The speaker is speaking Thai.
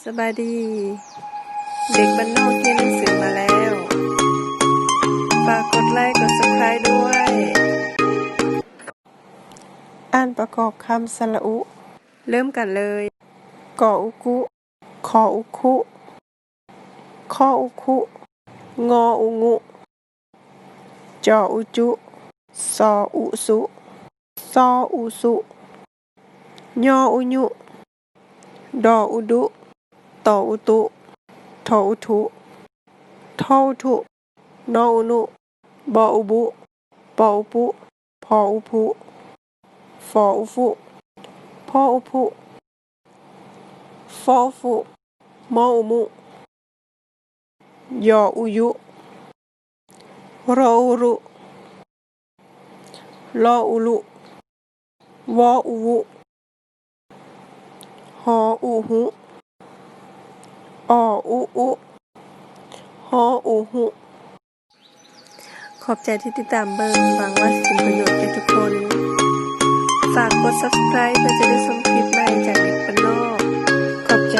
สบายดี เด็กบ้านนอกเรียนหนังสือมาแล้วฝากกดไลค์กด Subscribe ด้วยอ่านประกอบคำสระอุเริ่มกันเลยกออุกุขออุคุขออุคุงออุงุจออุจุซออุสุซออุสุยออุยุดออุดุตออุตุทออุทุทออุทุนออุนุบออุบุปออุปุพออุพุฟออุฟุพออุพุฟออุฟุมออุมุยออุยุรออุรุลออุลุวออุวุหออุหุออุอุหออุหุขอบใจที่ติดตามเบิ่งหวังว่าสิเป็นประโยชน์แก่ทุกคนฝากกด Subscribe เพื่อจะได้ชมคลิปใหม่จากเด็กบ้านนอกขอบใจ